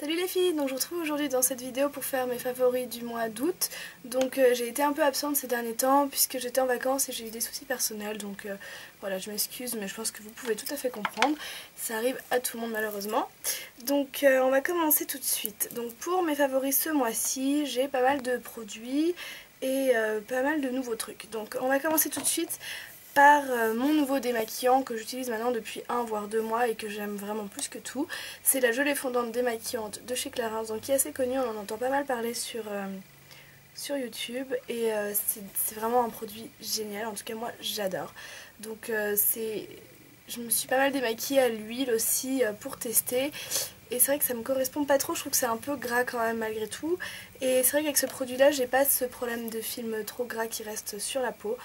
Salut les filles, donc je vous retrouve aujourd'hui dans cette vidéo pour faire mes favoris du mois d'août. Donc j'ai été un peu absente ces derniers temps puisque j'étais en vacances et j'ai eu des soucis personnels. Donc voilà, je m'excuse mais je pense que vous pouvez tout à fait comprendre. Ça arrive à tout le monde malheureusement. Donc on va commencer tout de suite. Donc pour mes favoris ce mois-ci, j'ai pas mal de produits et pas mal de nouveaux trucs. Donc on va commencer tout de suite par mon nouveau démaquillant que j'utilise maintenant depuis 1 voire 2 mois et que j'aime vraiment plus que tout. C'est la gelée fondante démaquillante de chez Clarins, donc qui est assez connue, on en entend pas mal parler sur YouTube et c'est vraiment un produit génial, en tout cas moi j'adore. Donc je me suis pas mal démaquillée à l'huile aussi pour tester. Et c'est vrai que ça me correspond pas trop, je trouve que c'est un peu gras quand même malgré tout. Et c'est vrai qu'avec ce produit là j'ai pas ce problème de film trop gras qui reste sur la peau,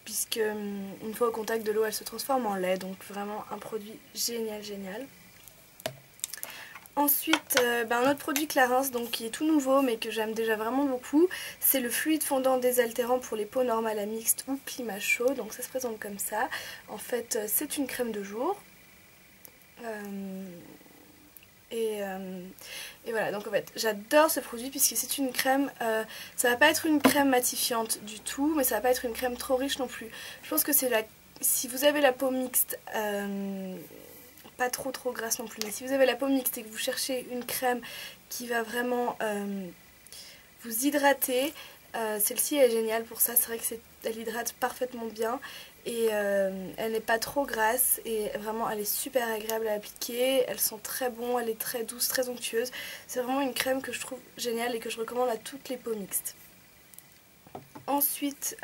puisque une fois au contact de l'eau elle se transforme en lait, donc vraiment un produit génial. Ensuite un autre produit Clarins donc, qui est tout nouveau mais que j'aime déjà vraiment beaucoup, c'est le fluide fondant désaltérant pour les peaux normales à mixte ou climat chaud. Donc ça se présente comme ça, en fait c'est une crème de jour. Et voilà, donc en fait j'adore ce produit puisque c'est une crème, ça va pas être une crème matifiante du tout, mais ça va pas être une crème trop riche non plus. Je pense que c'est si vous avez la peau mixte, pas trop grasse non plus, mais si vous avez la peau mixte et que vous cherchez une crème qui va vraiment vous hydrater, celle-ci est géniale pour ça. C'est vrai qu'elle hydrate parfaitement bien et elle n'est pas trop grasse et vraiment elle est super agréable à appliquer. Elle sent très bon, elle est très douce, très onctueuse. C'est vraiment une crème que je trouve géniale et que je recommande à toutes les peaux mixtes. Ensuite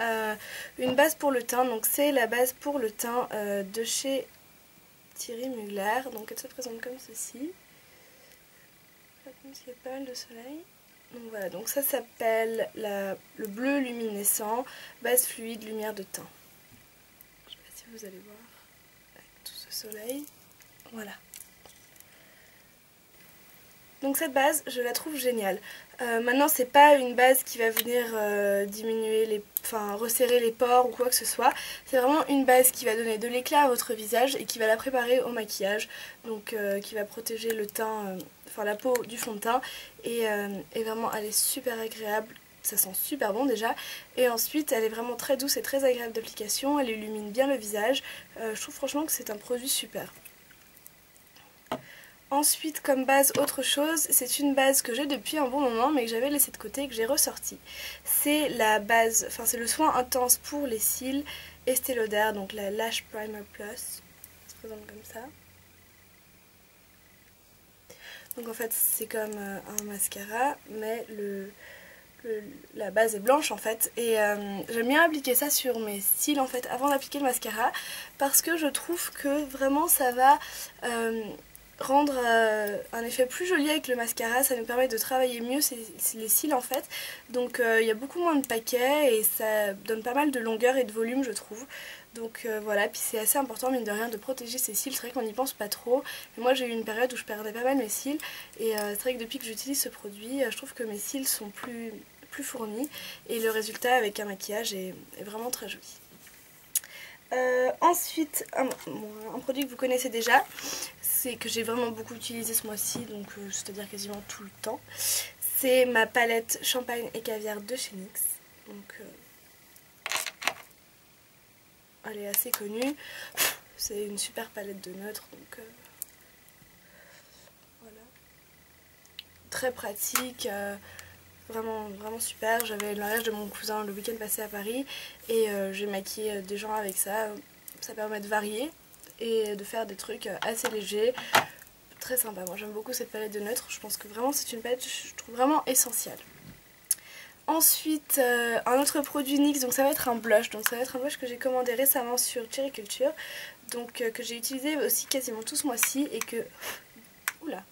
une base pour le teint, donc c'est la base pour le teint de chez Thierry Mugler. Donc elle se présente comme ceci. Comme s'il y a pas mal de soleil. Donc voilà, donc ça s'appelle le bleu luminescent, base fluide, lumière de teint. Je sais pas si vous allez voir avec tout ce soleil. Voilà. Donc cette base, je la trouve géniale. Maintenant, c'est pas une base qui va venir resserrer les pores ou quoi que ce soit. C'est vraiment une base qui va donner de l'éclat à votre visage et qui va la préparer au maquillage. Donc qui va protéger le teint, la peau du fond de teint. Et vraiment, elle est super agréable. Ça sent super bon déjà. Et ensuite, elle est vraiment très douce et très agréable d'application. Elle illumine bien le visage. Je trouve franchement que c'est un produit super. Ensuite, comme base, autre chose, c'est une base que j'ai depuis un bon moment mais que j'avais laissée de côté et que j'ai ressortie. C'est la base, c'est le soin intense pour les cils Estée Lauder, donc la Lash Primer Plus. Ça se présente comme ça. Donc en fait c'est comme un mascara mais la base est blanche en fait, et j'aime bien appliquer ça sur mes cils en fait avant d'appliquer le mascara parce que je trouve que vraiment ça va rendre un effet plus joli avec le mascara. Ça nous permet de travailler mieux les cils en fait, donc il y a beaucoup moins de paquets et ça donne pas mal de longueur et de volume je trouve. Donc voilà, puis c'est assez important mine de rien de protéger ses cils, c'est vrai qu'on n'y pense pas trop. Mais moi j'ai eu une période où je perdais pas mal mes cils et c'est vrai que depuis que j'utilise ce produit, je trouve que mes cils sont plus fournis et le résultat avec un maquillage est vraiment très joli. Ensuite, un produit que vous connaissez déjà, c'est que j'ai vraiment beaucoup utilisé ce mois-ci, donc c'est-à-dire quasiment tout le temps. C'est ma palette Champagne et Caviar de chez NYX. Donc elle est assez connue. C'est une super palette de neutres, donc voilà. Très pratique. Vraiment super. J'avais le mariage de mon cousin le week-end passé à Paris et j'ai maquillé des gens avec ça. Ça permet de varier et de faire des trucs assez légers. Très sympa. Moi j'aime beaucoup cette palette de neutres. Je pense que vraiment c'est une palette que je trouve vraiment essentielle. Ensuite un autre produit NYX, donc ça va être un blush. Donc ça va être un blush que j'ai commandé récemment sur Cherry Culture. Donc que j'ai utilisé aussi quasiment tout ce mois-ci et que... Oula!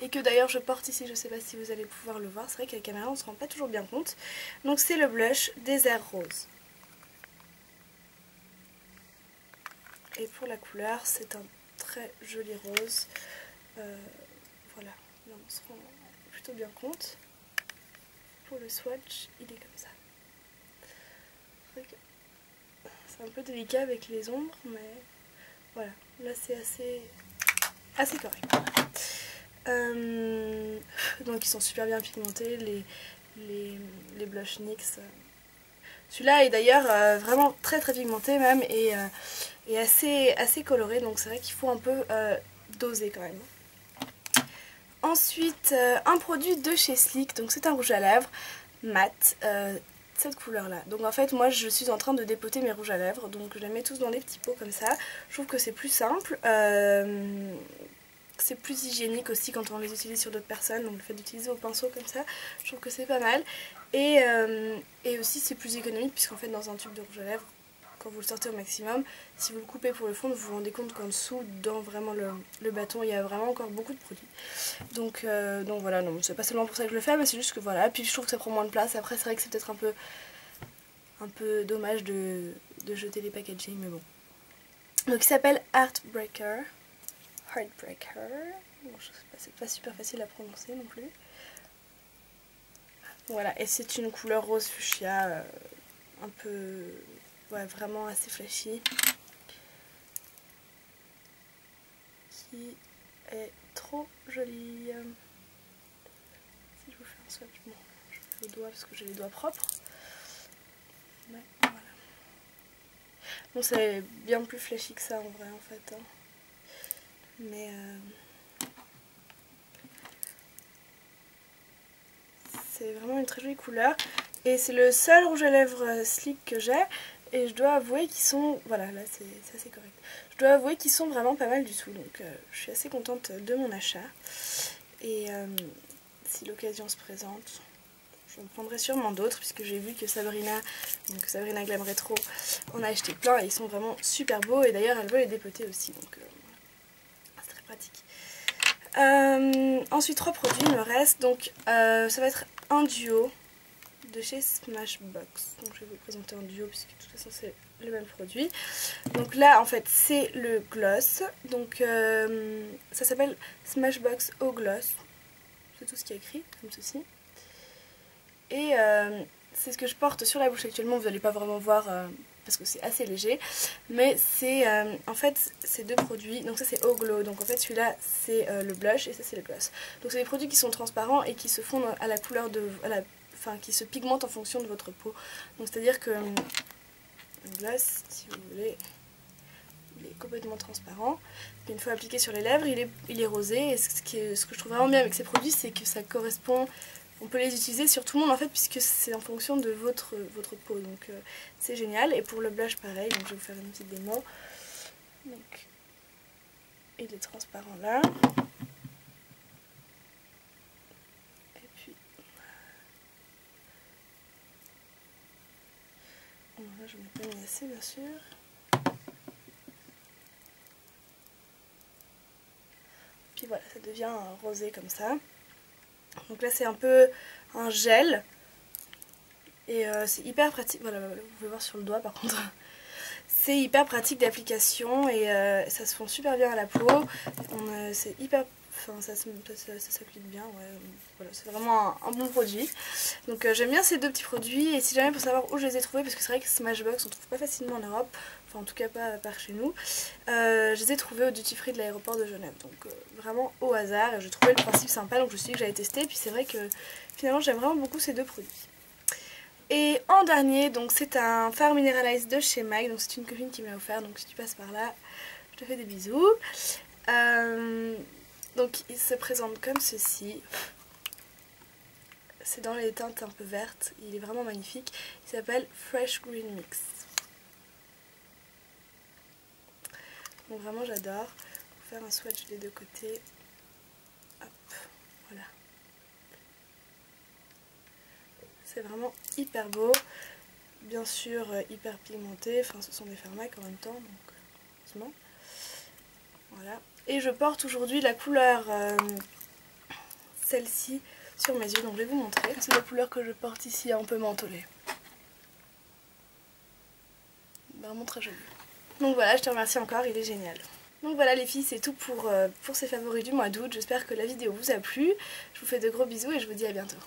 Et que d'ailleurs je porte ici, je sais pas si vous allez pouvoir le voir, c'est vrai qu'à la caméra on se rend pas toujours bien compte. Donc c'est le blush Désert Rose. Et pour la couleur c'est un très joli rose. Voilà, là on se rend plutôt bien compte. Pour le swatch il est comme ça. C'est un peu délicat avec les ombres mais voilà, là c'est assez correct. Donc ils sont super bien pigmentés, les blush NYX. Celui-là est d'ailleurs vraiment très pigmenté même et assez coloré, donc c'est vrai qu'il faut un peu doser quand même. Ensuite un produit de chez Sleek, donc c'est un rouge à lèvres mat, cette couleur là. Donc en fait moi je suis en train de dépoter mes rouges à lèvres, donc je les mets tous dans des petits pots comme ça. Je trouve que c'est plus simple, c'est plus hygiénique aussi quand on les utilise sur d'autres personnes, donc le fait d'utiliser au pinceau comme ça, je trouve que c'est pas mal. Et aussi c'est plus économique puisqu'en fait dans un tube de rouge à lèvres, quand vous le sortez au maximum, si vous le coupez pour le fond, vous vous rendez compte qu'en dessous, dans vraiment le bâton, il y a vraiment encore beaucoup de produits. Donc voilà, non, c'est pas seulement pour ça que je le fais, mais c'est juste que voilà. Puis je trouve que ça prend moins de place. Après, c'est vrai que c'est peut-être un peu dommage de jeter les packaging, mais bon. Donc il s'appelle Heartbreaker. Bon, je sais pas, c'est pas super facile à prononcer non plus. Voilà, et c'est une couleur rose fuchsia, un peu... ouais, vraiment assez flashy. Qui est trop jolie. Si je vous fais un swatch, bon, je fais le doigt parce que j'ai les doigts propres. Mais voilà. Bon, c'est bien plus flashy que ça en vrai en fait. Hein. Mais c'est vraiment une très jolie couleur. Et c'est le seul rouge à lèvres Sleek que j'ai. Et je dois avouer qu'ils sont... voilà, là c'est assez correct. Je dois avouer qu'ils sont vraiment pas mal du tout. Donc je suis assez contente de mon achat. Et si l'occasion se présente, j'en prendrai sûrement d'autres. Puisque j'ai vu que Sabrina Glam Retro en a acheté plein. Et ils sont vraiment super beaux. Et d'ailleurs elle veut les dépoter aussi. Donc c'est très pratique. Ensuite 3 produits il me reste. Donc ça va être un duo de chez Smashbox. Donc je vais vous présenter en duo puisque de toute façon c'est le même produit. Donc là en fait c'est le gloss. Donc ça s'appelle Smashbox Eau Gloss. C'est tout ce qui est écrit comme ceci. Et c'est ce que je porte sur la bouche actuellement. Vous n'allez pas vraiment voir parce que c'est assez léger. Mais c'est en fait ces deux produits. Donc ça c'est Eau Glow. Donc en fait celui-là c'est le blush et ça c'est le gloss. Donc c'est des produits qui sont transparents et qui se fondent à la couleur de... enfin qui se pigmente en fonction de votre peau. Donc c'est à dire que le gloss, si vous voulez, il est complètement transparent. Une fois appliqué sur les lèvres, il est rosé. Et ce que je trouve vraiment bien avec ces produits, c'est que ça correspond, on peut les utiliser sur tout le monde en fait, puisque c'est en fonction de votre peau. Donc c'est génial. Et pour le blush pareil, donc je vais vous faire une petite démo. Donc il est transparent là. Là, j'en ai pas mis assez bien sûr. Puis voilà, ça devient rosé comme ça. Donc là c'est un peu un gel. Et c'est hyper pratique. Voilà, vous pouvez voir sur le doigt par contre. C'est hyper pratique d'application et ça se fond super bien à la peau. C'est hyper... enfin ça s'applique bien, ouais. Voilà, c'est vraiment un bon produit. Donc j'aime bien ces deux petits produits. Et si jamais pour savoir où je les ai trouvés, parce que c'est vrai que Smashbox on trouve pas facilement en Europe, enfin en tout cas pas par chez nous, je les ai trouvés au duty free de l'aéroport de Genève. Donc vraiment au hasard, et je trouvais le principe sympa, donc je me suis dit que j'allais tester. Et puis c'est vrai que finalement j'aime vraiment beaucoup ces deux produits. Et en dernier, donc c'est un fard Mineralize de chez MAC, donc c'est une copine qui me l'a offert, donc si tu passes par là, je te fais des bisous. Donc il se présente comme ceci. C'est dans les teintes un peu vertes, il est vraiment magnifique. Il s'appelle Fresh Green Mix. Donc vraiment j'adore. Pour faire un swatch des deux côtés. Hop, voilà. C'est vraiment hyper beau. Bien sûr hyper pigmenté, enfin ce sont des fards MAC en même temps, donc heureusement. Voilà. Et je porte aujourd'hui la couleur celle-ci sur mes yeux, donc je vais vous montrer. C'est la couleur que je porte ici, un peu mentholée. Vraiment très jolie. Donc voilà, je te remercie encore, il est génial. Donc voilà les filles, c'est tout pour ces favoris du mois d'août. J'espère que la vidéo vous a plu. Je vous fais de gros bisous et je vous dis à bientôt.